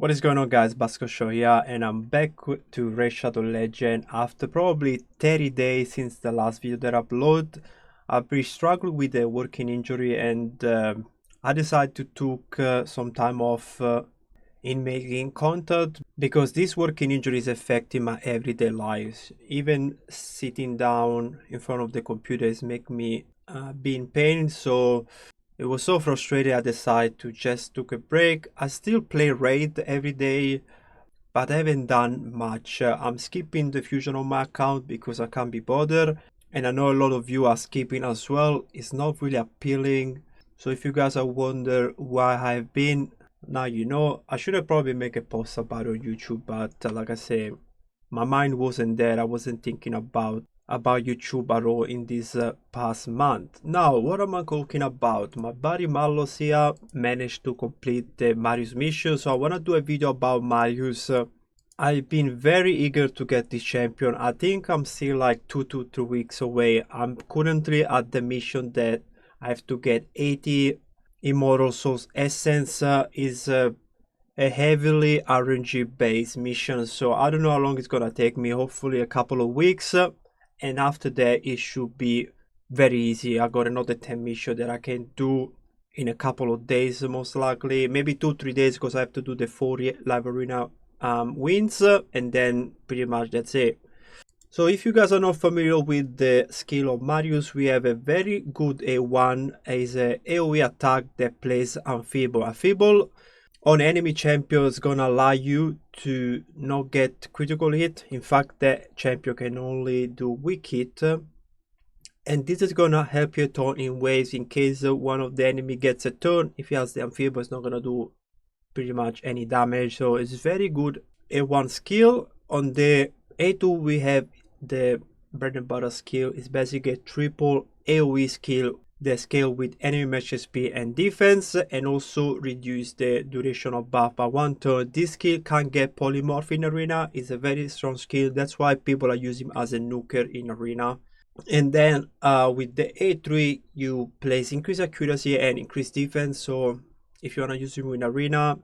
What is going on, guys? Basco Show here, and I'm back to Red Shadow Legend after probably 30 days since the last video that I uploaded. I've been struggling with a working injury, and I decided to take some time off in making content because this working injury is affecting my everyday life. Even sitting down in front of the computer is making me be in pain, so it was so frustrating I decided to just take a break. I still play Raid every day, but I haven't done much. I'm skipping the fusion on my account because I can't be bothered. And I know a lot of you are skipping as well. It's not really appealing. So if you guys are wondering why I've been, now you know. I should have probably make a post about it on YouTube, but like I say, my mind wasn't there. I wasn't thinking about YouTube at all in this past month. Now, what am I talking about? My buddy Marius here managed to complete the Marius mission, so I want to do a video about Marius. I've been very eager to get this champion. I think I'm still like 2 to 3 weeks away. I'm currently at the mission that I have to get 80 Immortal Souls Essence. Is a heavily RNG based mission, so I don't know how long it's gonna take me. Hopefully a couple of weeks. And after that it should be very easy. I got another 10 mission that I can do in a couple of days, most likely maybe 2-3 days, because I have to do the 40 live arena wins, and then pretty much that's it. So if you guys are not familiar with the skill of Marius, we have a very good A1 as a AoE attack that plays Unfeeble. Unfeeble on enemy champion is gonna allow you to not get critical hit. In fact, that champion can only do weak hit, and this is gonna help you turn in waves in case one of the enemy gets a turn. If he has the Amphibious, it's not gonna do pretty much any damage, so it's very good A1 skill. On the A2 we have the bread and butter skill. It's basically a triple AoE skill that scale with enemy match SP and defense, and also reduce the duration of buff by 1 turn. This skill can't get polymorph in arena. It's a very strong skill. That's why people are using him as a nuker in arena. And then with the A3 you place increased accuracy and increased defense. So if you want to use him in arena,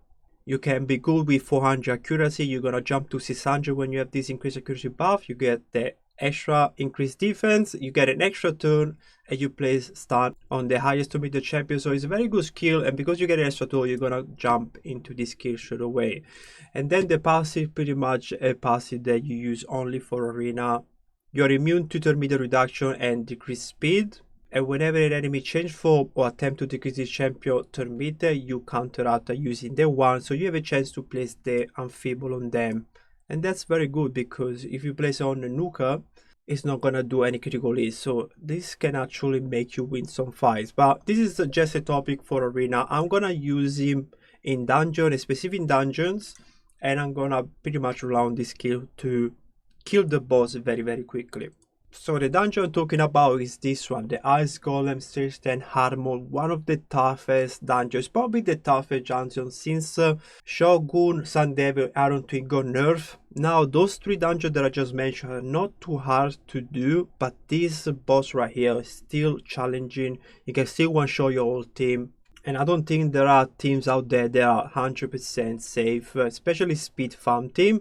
you can be good with 400 accuracy. You're gonna jump to 600 when you have this increased accuracy buff. You get the extra increased defense, you get an extra turn, and you place stun on the highest to meet the champion. So it's a very good skill, and because you get an extra turn, you're gonna jump into this skill straight away. And then the passive, pretty much a passive that you use only for arena. You're immune to turn meter reduction and decreased speed, and whenever an enemy change form or attempt to decrease this champion turn meter, you counteract using the one, so you have a chance to place the Unfeeble on them. And that's very good, because if you place it on a nuker, it's not gonna do any critical hit, so this can actually make you win some fights. But this is just a topic for arena. I'm gonna use him in dungeon, specific dungeons, and I'm gonna pretty much rely on this skill to kill the boss very quickly. So the dungeon I'm talking about is this one, the Ice Golem Stage 10 Hard Mode, one of the toughest dungeons, probably the toughest dungeon since Shogun, Sun Devil, Iron Twin got nerfed. Now those 3 dungeons that I just mentioned are not too hard to do, but this boss right here is still challenging. You can still one-shot your whole team, and I don't think there are teams out there that are 100% safe, especially speed farm team.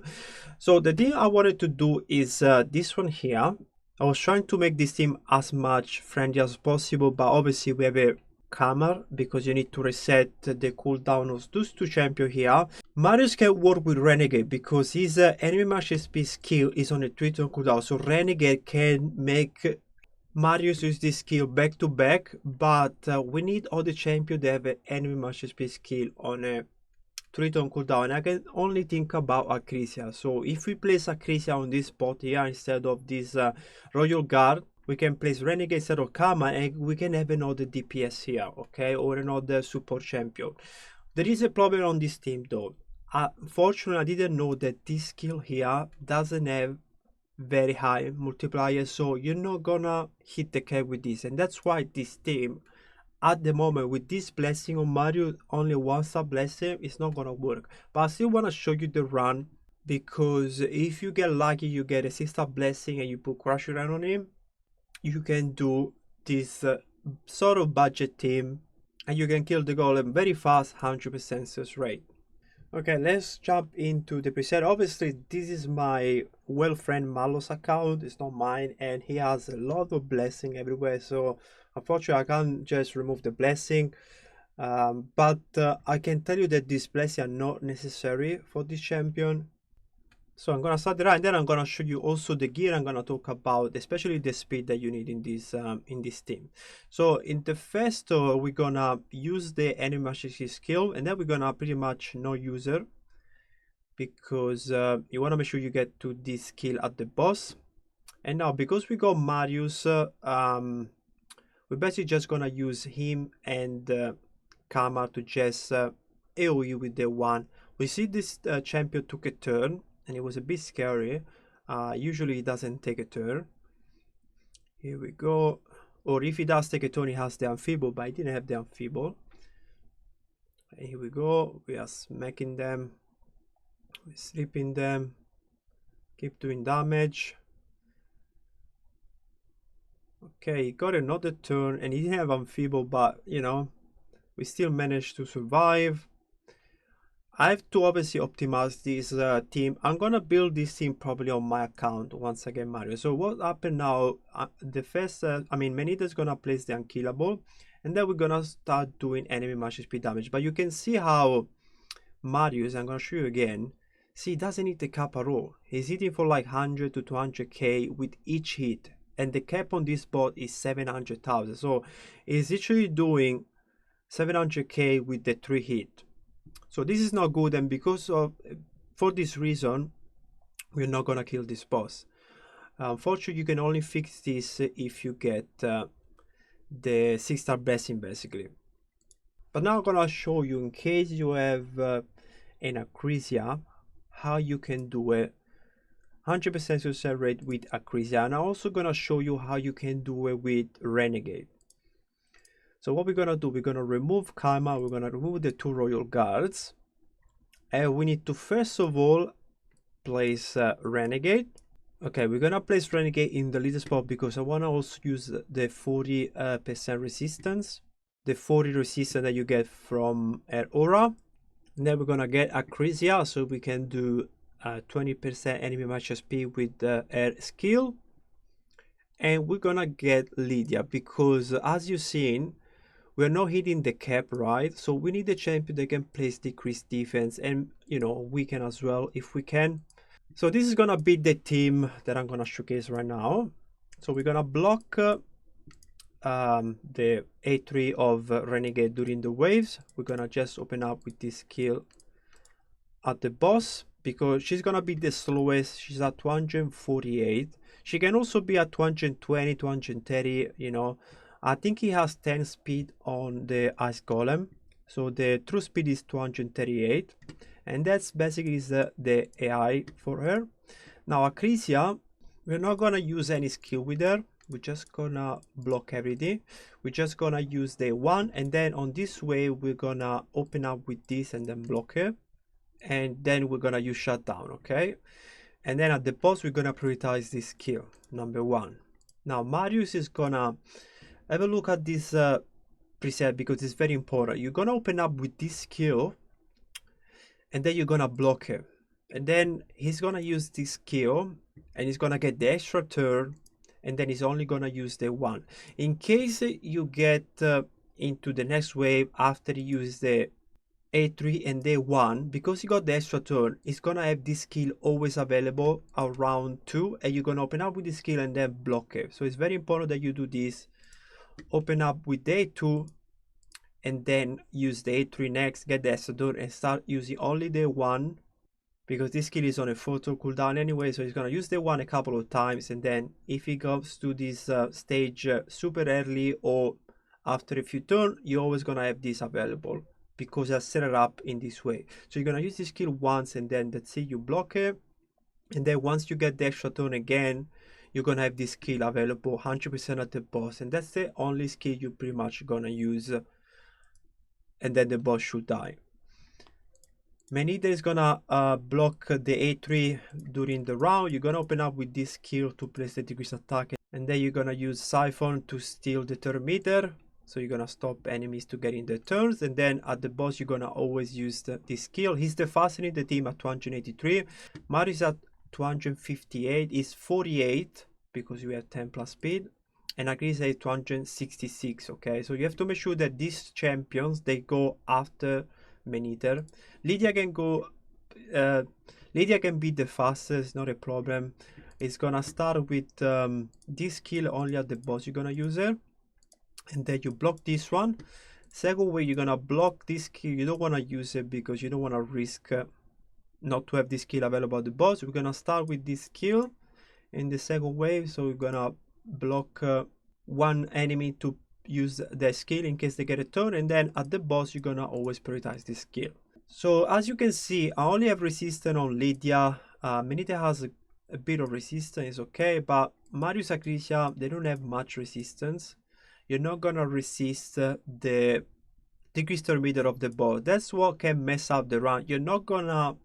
So the thing I wanted to do is this one here. I was trying to make this team as much friendly as possible, but obviously we have a camera because you need to reset the cooldown of those 2 champions here. Marius can work with Renegade because his enemy match SP skill is on a 3-turn cooldown, so Renegade can make Marius use this skill back to back, but we need all the champions that have an enemy match SP skill on a 3-turn cooldown. I can only think about Acrisia. So if we place Acrisia on this spot here instead of this Royal Guard, we can place Renegade instead of Karma, and we can have another DPS here, okay, or another support champion. There is a problem on this team though. Unfortunately, I didn't know that this skill here doesn't have very high multiplier, so you're not gonna hit the cap with this, and that's why this team at the moment with this blessing on Mario, only 1-star blessing, it's not gonna work. But I still wanna show you the run, because if you get lucky, you get a 6-star blessing and you put Crush Run on him, you can do this sort of budget team, and you can kill the golem very fast, 100% success rate. Okay, let's jump into the preset. Obviously, this is my well friend Malos account. It's not mine, and he has a lot of blessing everywhere. So unfortunately, I can't just remove the blessing. But I can tell you that these blessings are not necessary for this champion. So I'm gonna start there, and then I'm gonna show you also the gear. I'm gonna talk about especially the speed that you need in this team. So in the first we're gonna use the enemy mastery skill, and then we're gonna pretty much no user, because you wanna make sure you get to this skill at the boss. And now because we got Marius, we're basically just gonna use him and Kama to just AoE with the one. We see this champion took a turn, and it was a bit scary. Usually he doesn't take a turn. Here we go. Or if he does take a turn, he has the Amphibole, but he didn't have the Amphibole. And here we go. We are smacking them. We're sleeping them. Keep doing damage. Okay, he got another turn, and he didn't have Amphibole, but you know, we still managed to survive. I have to obviously optimize this team. I'm gonna build this team probably on my account once again, Mario. So what happened now? The first, Manita is gonna place the unkillable, and then we're gonna start doing enemy match speed damage. But you can see how Marius, I'm gonna show you again. See, he doesn't hit the cap at all. He's hitting for like 100 to 200k with each hit, and the cap on this bot is 700,000. So he's literally doing 700k with the 3 hit. So this is not good, and for this reason, we're not gonna kill this boss. Unfortunately, you can only fix this if you get the 6-star blessing, basically. But now I'm gonna show you, in case you have an Acrisia, how you can do a 100% success rate with Acrisia, and I'm also gonna show you how you can do it with Renegade. So what we're gonna do, we're gonna remove Kaima, we're gonna remove the 2 royal guards, and we need to first of all place Renegade. Okay, we're gonna place Renegade in the leader spot because I wanna also use the 40% resistance, the 40 resistance that you get from Air Aura. And then we're gonna get Acrisia, so we can do 20% enemy match speed with the Air skill. And we're gonna get Lydia because, as you've seen, we're not hitting the cap, right? So we need a champion that can place decreased defense, and you know, we can as well if we can. So this is gonna be the team that I'm gonna showcase right now. So we're gonna block the A3 of Renegade during the waves. We're gonna just open up with this skill at the boss because she's gonna be the slowest. She's at 248. She can also be at 220, 230, you know. I think he has 10 speed on the Ice Golem, so the true speed is 238, and that's basically the AI for her. Now Acrisia, we're not gonna use any skill with her. We're just gonna block everything. We're just gonna use the 1, and then on this way we're gonna open up with this and then block her, and then we're gonna use shutdown. Okay, and then at the boss we're gonna prioritize this skill number 1. Now Marius is gonna have a look at this preset because it's very important. You're gonna open up with this skill, and then you're gonna block him, and then he's gonna use this skill, and he's gonna get the extra turn, and then he's only gonna use the 1. In case you get into the next wave after he uses the A3 and the 1, because he got the extra turn, he's gonna have this skill always available around 2, and you're gonna open up with the skill and then block it. So it's very important that you do this. Open up with the A2 and then use the A3 next, get the extra turn, and start using only the 1 because this skill is on a photo cooldown anyway. So he's gonna use the 1 a couple of times, and then if he goes to this stage super early or after a few turns, you're always gonna have this available because I set it up in this way. So you're gonna use this skill once, and then that's it, you block it, and then once you get the extra turn again, you're gonna have this skill available 100% at the boss, and that's the only skill you're pretty much gonna use, and then the boss should die. Manita is gonna block the A3 during the round. You're gonna open up with this skill to place the decrease attack, and then you're gonna use Siphon to steal the thermometer. So you're gonna stop enemies to get in their turns, and then at the boss you're gonna always use this skill. He's the fastest in the team at 283. Marius at 258 is 48 because you have 10 plus speed, and Agris at 266. Okay, so you have to make sure that these champions they go after Meniter. Lydia can go. Lydia can be the fastest, not a problem. It's gonna start with this skill only at the boss you're gonna use it, and then you block this one. Second way, you're gonna block this skill. You don't wanna use it because you don't wanna risk not to have this skill available at the boss. We're gonna start with this skill in the second wave, so we're gonna block one enemy to use the skill in case they get a turn, and then at the boss you're gonna always prioritize this skill. So as you can see, I only have resistance on Lydia. Menita has a bit of resistance, okay, but Marius Acrisia, they don't have much resistance. You're not gonna resist the decreased meter of the boss. That's what can mess up the run. You're not gonna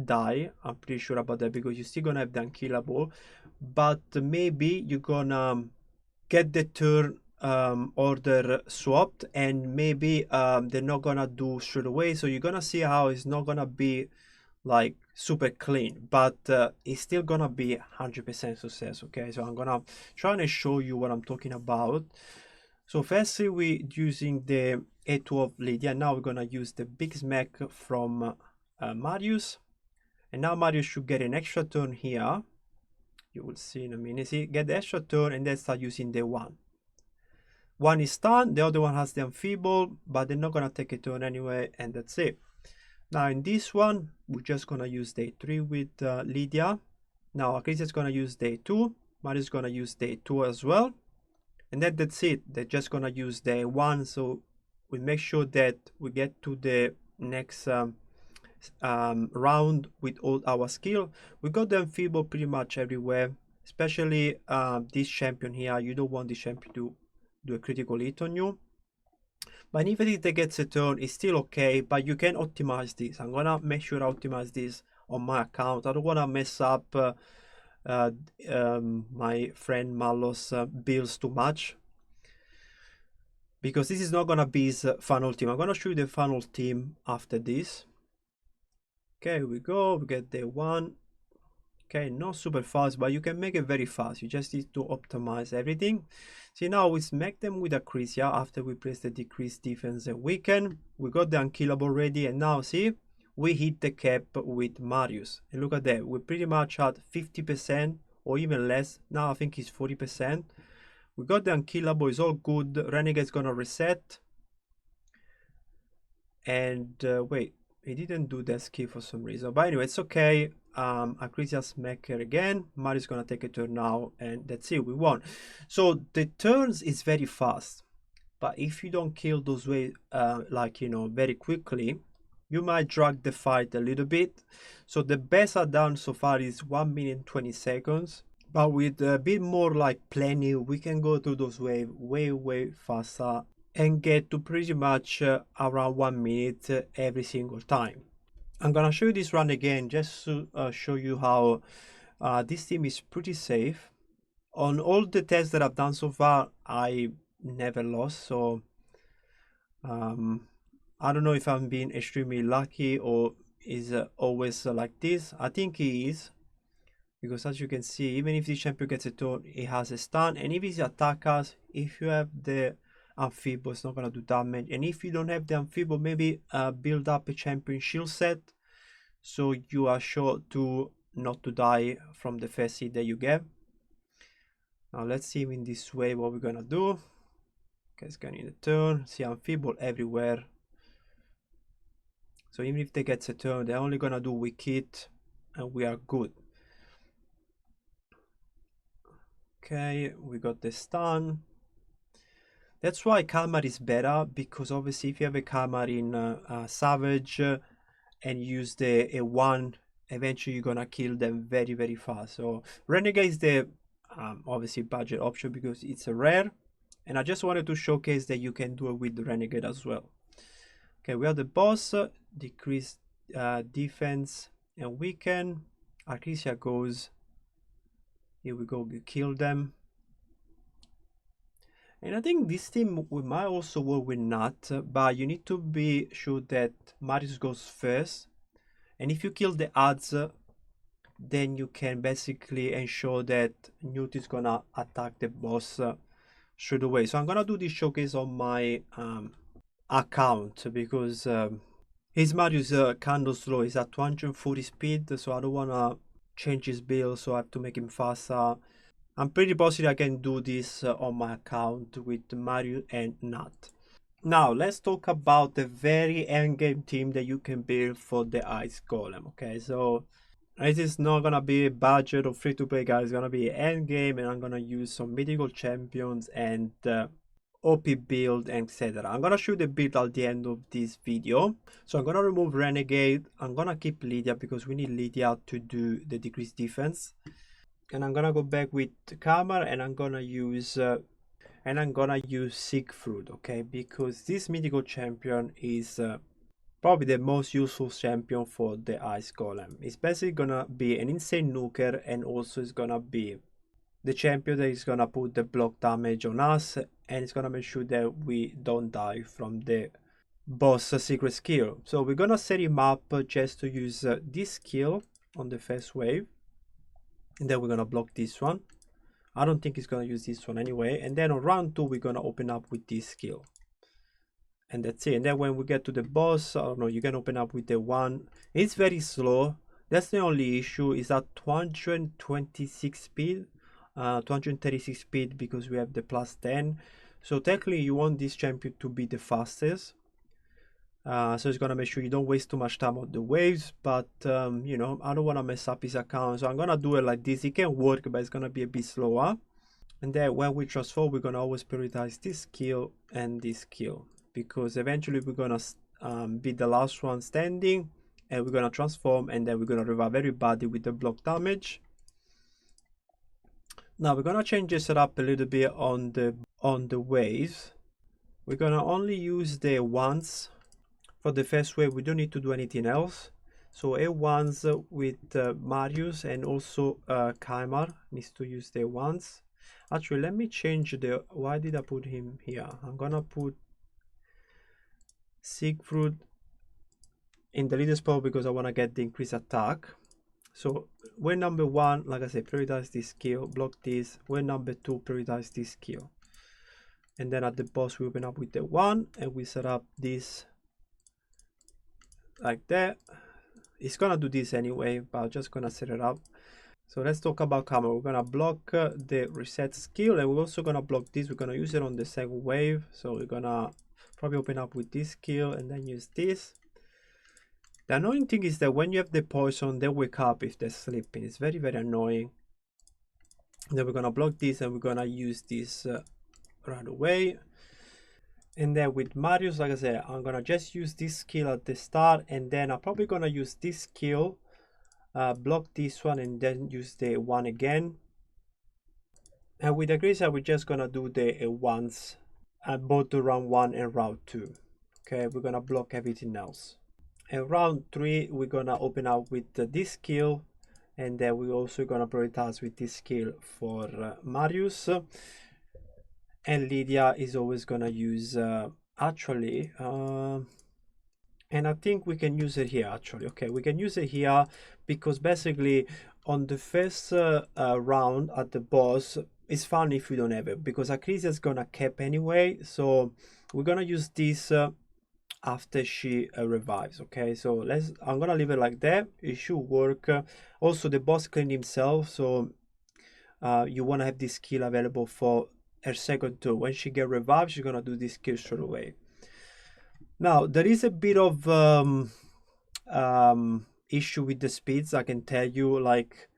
die, I'm pretty sure about that, because you're still gonna have the unkillable, but maybe you're gonna get the turn order swapped, and maybe they're not gonna do straight away, so you're gonna see how it's not gonna be like super clean, but it's still gonna be 100% success. Okay, so I'm gonna try and show you what I'm talking about. So firstly, we're using the A2 of Lydia. Now we're gonna use the big smack from Marius, and now Marius should get an extra turn here. You will see in a minute. See, get the extra turn and then start using the one. One is stunned, the other one has the enfeeble, but they're not gonna take a turn anyway, and that's it. Now in this one, we're just gonna use day 3 with Lydia. Now Acrisia is gonna use day 2, Marius is gonna use day 2 as well, and then that's it. They're just gonna use day 1, so we make sure that we get to the next round with all our skill. We got the enfeeble pretty much everywhere, especially this champion here. You don't want this champion to do a critical hit on you, but even if they get a turn, it's still okay, but you can optimize this. I'm gonna make sure I optimize this on my account. I don't want to mess up my friend Malos builds too much, because this is not gonna be his funnel team. I'm gonna show you the funnel team after this. Okay, we go, we get the one. Okay, not super fast, but you can make it very fast. You just need to optimize everything. See, now we smack them with Acrisia after we place the decreased defense and weaken. We got the unkillable ready, and now see, we hit the cap with Marius. And look at that, we're pretty much at 50% or even less. Now I think it's 40%. We got the unkillable, it's all good. Renegade's gonna reset. And wait, he didn't do that skill for some reason, but anyway, it's okay. Acrisia smack her again. Marius gonna take a turn now, and that's it, we won. So the turns is very fast, but if you don't kill those waves like, you know, very quickly, you might drag the fight a little bit. So the best I've done so far is 1 minute 20 seconds, but with a bit more like planning, we can go through those waves way faster and get to pretty much around 1 minute every single time. I'm gonna show you this run again just to show you how this team is pretty safe. On all the tests that I've done so far, I never lost, so I don't know if I'm being extremely lucky or is always like this. I think he is, because as you can see, even if the champion gets a turn, he has a stun, and if he attack us, if you have the Amphibo, it's not gonna do damage, and if you don't have the Amphibo, maybe build up a champion shield set so you are sure to not to die from the first hit that you get. Now let's see in this way what we're gonna do. Okay, it's gonna need a turn. See, Amphibo everywhere, so even if they get a turn, they're only gonna do weak hit and we are good. Okay, we got the stun. That's why Kalmar is better, because obviously if you have a Kalmar in Savage and use the A1, eventually you're gonna kill them very fast. So Renegade is the obviously budget option because it's a rare, and I just wanted to showcase that you can do it with the Renegade as well. Okay, we are the boss, decrease defense and weaken. Acrisia goes, here we go, we kill them. And I think this team we might also work with Nut, but you need to be sure that Marius goes first. And if you kill the odds, then you can basically ensure that Newt is gonna attack the boss straight away. So I'm gonna do this showcase on my account because his Marius kind of slow. He's at 240 speed, so I don't wanna change his build, so I have to make him faster. I'm pretty positive I can do this on my account with Marius and Nut. Now let's talk about the very end game team that you can build for the Ice Golem. Okay, so it is not gonna be a budget or free to play, guys. It's gonna be end game, and I'm gonna use some mythical champions and OP build, etc. I'm gonna show the build at the end of this video. So I'm gonna remove Renegade. I'm gonna keep Lydia because we need Lydia to do the decreased defense. And I'm gonna go back with Kamar, and I'm gonna use Siegfried, okay? Because this mythical champion is probably the most useful champion for the Ice Golem. It's basically gonna be an insane nuker, and also it's gonna be the champion that is gonna put the block damage on us, and it's gonna make sure that we don't die from the boss secret skill. So we're gonna set him up just to use this skill on the first wave, and then we're gonna block this one. I don't think he's gonna use this one anyway, and then on round 2 we're gonna open up with this skill, and that's it. And then when we get to the boss, I don't know, you can open up with the one. It's very slow. That's the only issue, is at 226 speed, 236 speed, because we have the plus 10. So technically you want this champion to be the fastest, so it's gonna make sure you don't waste too much time on the waves, but you know, I don't want to mess up his account, so I'm gonna do it like this. It can work, but it's gonna be a bit slower. And then when we transform, we're gonna always prioritize this skill and this skill, because eventually we're gonna be the last one standing, and we're gonna transform, and then we're gonna revive everybody with the block damage. Now we're gonna change this up a little bit on the waves. We're gonna only use the ones for the first wave. We don't need to do anything else. So A1s with Marius, and also Kaimar needs to use the ones. Actually, let me change the, why did I put him here? I'm gonna put Siegfried in the leader spot because I want to get the increased attack. So when number 1, like I said, prioritize this skill, block this. When number 2, prioritize this skill. And then at the boss we open up with the 1, and we set up this like that. It's gonna do this anyway, but I'm just gonna set it up. So let's talk about camera. We're gonna block the reset skill, and we're also gonna block this. We're gonna use it on the second wave. So we're gonna probably open up with this skill and then use this. The annoying thing is that when you have the poison, they wake up if they're sleeping. It's very, very annoying. Then we're gonna block this, and we're gonna use this right away. And then with Marius, like I said, I'm gonna just use this skill at the start, and then I'm probably gonna use this skill, block this one, and then use the one again. And with the Grisa, we're just gonna do the ones at both the round 1 and round 2. Okay, we're gonna block everything else. And round 3, we're gonna open up with this skill, and then we're also gonna prioritize with this skill for Marius. And Lydia is always gonna use actually, and I think we can use it here actually. Okay, we can use it here because basically on the first round at the boss, it's fun if we don't have it, because Acrisia is gonna cap anyway. So we're gonna use this after she revives. Okay, so I'm gonna leave it like that. It should work. Also the boss cleaned himself, so you want to have this skill available for her second turn. When she get revived, she's gonna do this skill straight away. Now there is a bit of issue with the speeds, I can tell you. Like,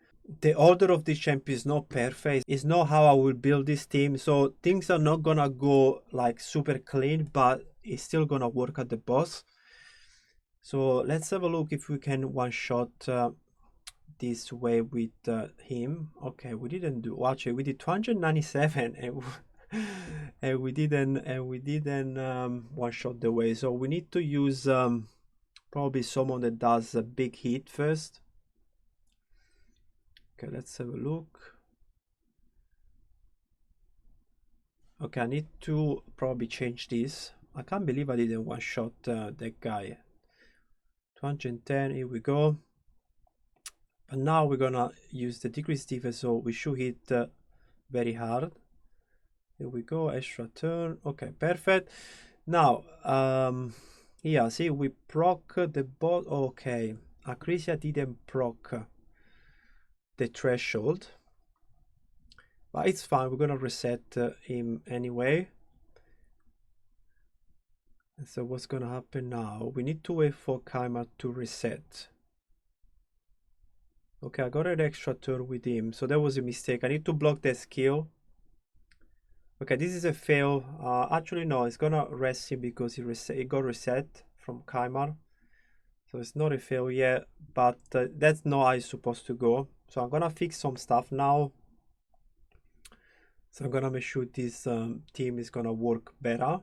the order of this champion is not perfect. It's not how I will build this team, so things are not gonna go like super clean, but it's still gonna work at the boss. So let's have a look if we can one shot this way with him. Okay, we didn't do, well, actually we did 297 and we didn't one shot the way. So we need to use probably someone that does a big hit first. Okay, let's have a look. Okay, I need to probably change this. I can't believe I didn't one-shot that guy. 210, here we go. But now we're gonna use the decrease defense, so we should hit very hard. Here we go, extra turn. Okay, perfect. Now, yeah, see, we proc the bot. Okay, Acrisia didn't proc the threshold, but it's fine. We're gonna reset him anyway. And so what's gonna happen now? We need to wait for Kaima to reset. Okay, I got an extra turn with him, so that was a mistake. I need to block that skill. Okay, this is a fail. Actually, no, it's gonna rest him because it got reset from Kaimar. So it's not a fail yet, but that's not how it's supposed to go. So I'm gonna fix some stuff now. So I'm gonna make sure this team is gonna work better.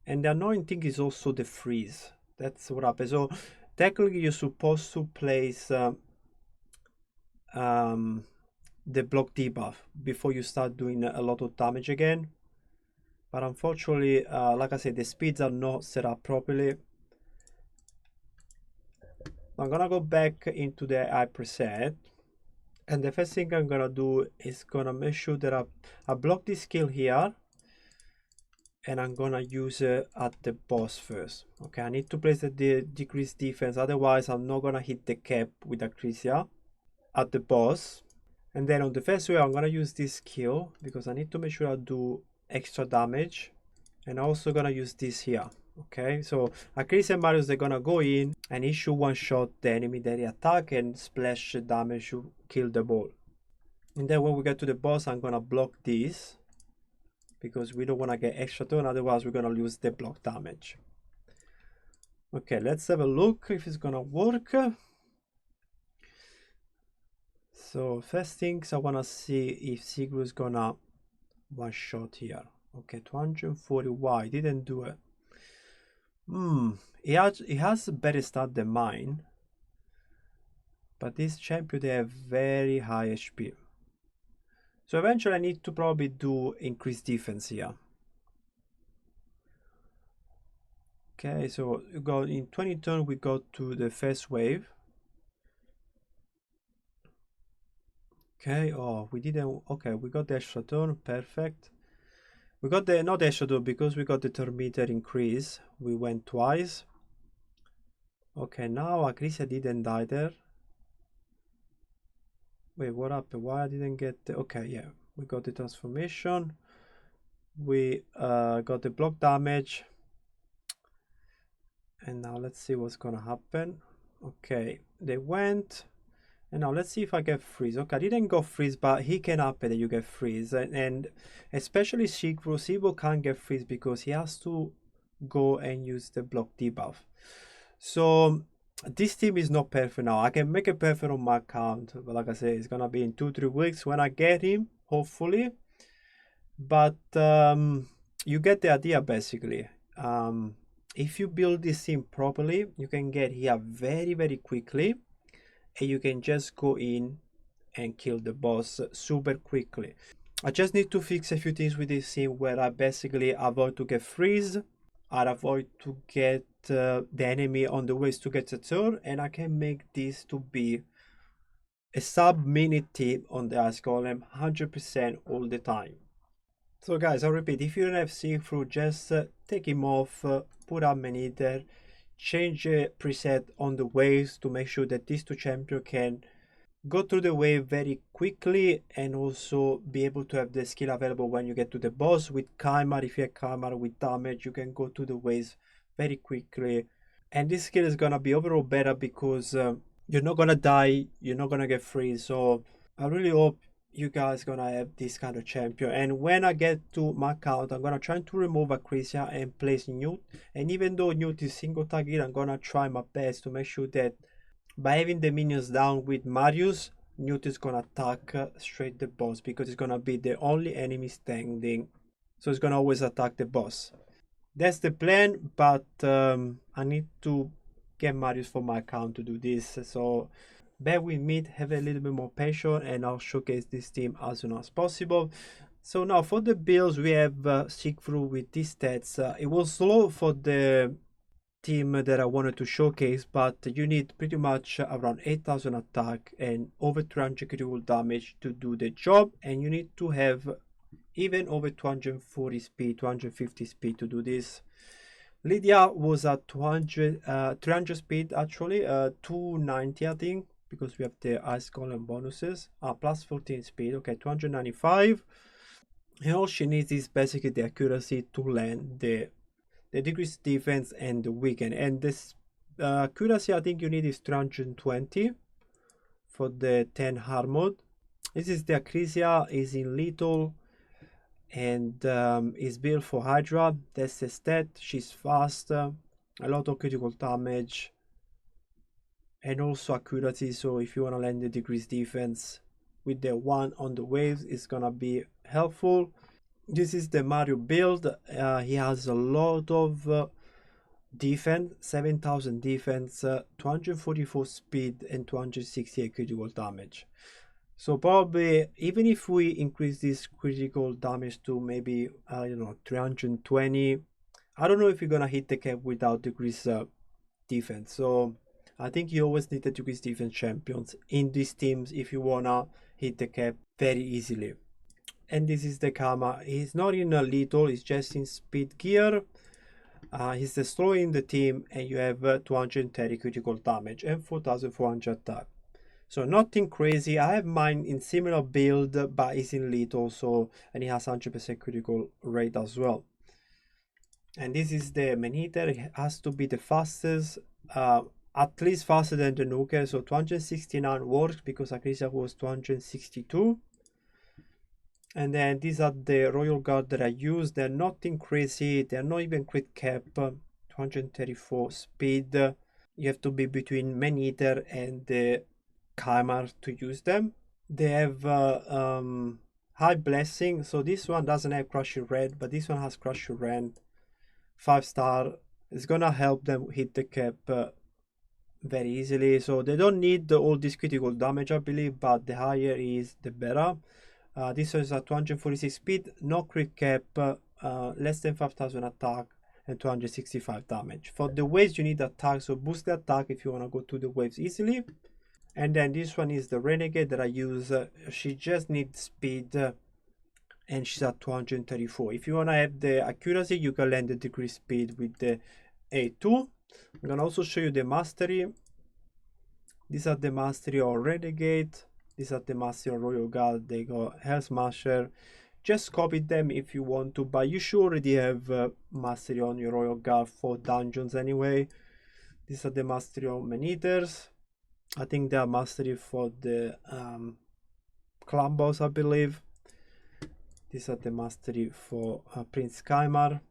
And the annoying thing is also the freeze. That's what happens. So technically you're supposed to place the block debuff before you start doing a lot of damage again. But unfortunately, like I said, the speeds are not set up properly. I'm gonna go back into the AI preset. And the first thing I'm gonna do is gonna make sure that I block this skill here. And I'm gonna use it at the boss first. Okay, I need to place the decrease defense, otherwise I'm not gonna hit the cap with Acrisia at the boss. And then on the first wave, I'm gonna use this skill because I need to make sure I do extra damage. And I'm also gonna use this here. Okay, so Acrisia and Marius, they're gonna go in and he should one-shot the enemy that he attack and splash damage to kill the ball. And then when we get to the boss, I'm gonna block this because we don't want to get extra turn, otherwise we're going to lose the block damage. Okay, let's have a look if it's going to work. So first things, I want to see if Sigru is going to one shot here. Okay, 240. Why? Didn't do it. He has a better start than mine. But this champion, they have very high HP. So eventually I need to probably do increased defense here. Okay, so we go in 20 turn, we go to the first wave. Okay, oh, we didn't, okay, we got the extra turn, perfect. We got the, not extra turn, because we got the turn meter increase. We went twice. Okay, now Acrisia didn't die there. Wait, what happened? Why I didn't get the, okay, yeah, we got the transformation. We got the block damage. And now let's see what's gonna happen. Okay, they went. And now let's see if I get freeze. Okay, I didn't go freeze, but he can happen that you get freeze. And especially Sibo can't get freeze because he has to go and use the block debuff. So this team is not perfect now. I can make it perfect on my account, but like I said, it's gonna be in 2-3 weeks when I get him, hopefully. But you get the idea basically. If you build this team properly, you can get here very, very quickly. And you can just go in and kill the boss super quickly. I just need to fix a few things with this team where I basically avoid to get freeze. I avoid to get the enemy on the ways to get a turn, and I can make this to be a sub-mini team on the Ice Golem 100% all the time. So guys, I repeat, if you don't have see-through, just take him off, put up many there, change a preset on the waves to make sure that these two champions can go through the wave very quickly and also be able to have the skill available when you get to the boss. With Kaimar, if you have Kaimar with damage, you can go through the waves very quickly. And this skill is gonna be overall better because you're not gonna die, you're not gonna get freeze. So I really hope you guys gonna have this kind of champion. And when I get to my account, I'm gonna try to remove Acrisia and place Newt. And even though Newt is single target, I'm gonna try my best to make sure that by having the minions down with Marius, Newt is gonna attack straight the boss because it's gonna be the only enemy standing. So it's gonna always attack the boss. That's the plan, but I need to get Marius for my account to do this. So bear with me, have a little bit more patience, and I'll showcase this team as soon as possible. So now for the builds, we have Siegfried with these stats. It was slow for the team that I wanted to showcase, but you need pretty much around 8,000 attack and over 300 critical damage to do the job, and you need to have even over 240 speed, 250 speed to do this. Lydia was at 300 speed actually, 290 I think, because we have the ice golem bonuses. Plus 14 speed, okay, 295. And all she needs is basically the accuracy to land the decreased defense and the weaken. And this accuracy I think you need is 320 for the 10 hard mode. This is the Acrisia, is in lethal, and is built for Hydra. That's the stat. She's fast, a lot of critical damage, and also accuracy. So if you want to land the decreased defense with the one on the waves, it's gonna be helpful. This is the Marius build. He has a lot of defense, 7,000 defense, 244 speed, and 268 critical damage. So probably even if we increase this critical damage to maybe 320, I don't know if you're gonna hit the cap without decrease defense. So I think you always need to decrease defense champions in these teams if you wanna hit the cap very easily. And this is the Kama. He's not in a lethal, he's just in speed gear. He's destroying the team, and you have 230 critical damage and 4,400 attack. So nothing crazy. I have mine in similar build, but it's in lethal, so, and he has 100% critical rate as well. And this is the man-eater. It has to be the fastest, at least faster than the nuke. So 269 works because Acrisia was 262. And then these are the Royal Guard that I use. They're nothing crazy. They're not even crit cap. 234 speed. You have to be between man-eater and the Chimera to use them. They have high blessing. So this one doesn't have crushing red, but this one has crushing red. 5-star. It's gonna help them hit the cap very easily. So they don't need all this critical damage, I believe, but the higher is the better. This one is at 246 speed, no crit cap, less than 5,000 attack, and 265 damage. For the waves you need attack, so boost the attack if you want to go to the waves easily. And then this one is the renegade that I use. She just needs speed, and she's at 234. If you want to have the accuracy, you can land the decreased speed with the A2. I'm gonna also show you the mastery. These are the mastery of renegade. These are the mastery of Royal Guard. They go Hell Smasher. Just copy them if you want to, but you should already have mastery on your Royal Guard for dungeons anyway. These are the mastery of man-eaters. I think they are mastery for the clan boss, I believe. These are the mastery for Prince Chimera.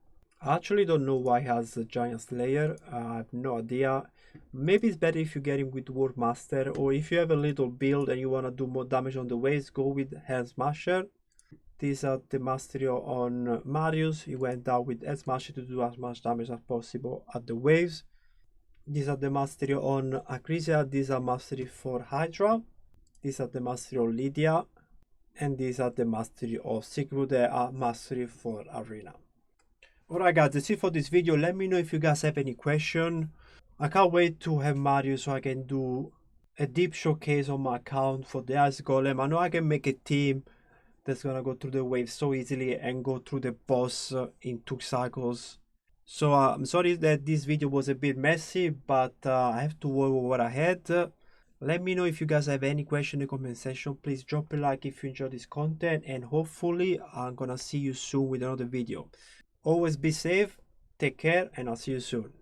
I actually don't know why he has a Giant Slayer. I have no idea. Maybe it's better if you get him with War Master, or if you have a little build and you want to do more damage on the waves, go with Hell Smasher. These are the mastery on Marius. He went down with Hell Smasher to do as much damage as possible at the waves. These are the mastery on Acrisia. These are mastery for Hydra. These are the mastery of Lydia. And these are the mastery of Siegfried. They are mastery for Arena. Alright guys, that's it for this video. Let me know if you guys have any question. I can't wait to have Marius so I can do a deep showcase on my account for the Ice Golem. I know I can make a team that's gonna go through the waves so easily and go through the boss in 2 cycles. So I'm sorry that this video was a bit messy, but I have to work with what I had. Let me know if you guys have any question in the comment section. Please drop a like if you enjoyed this content, and hopefully I'm gonna see you soon with another video. Always be safe, take care, and I'll see you soon.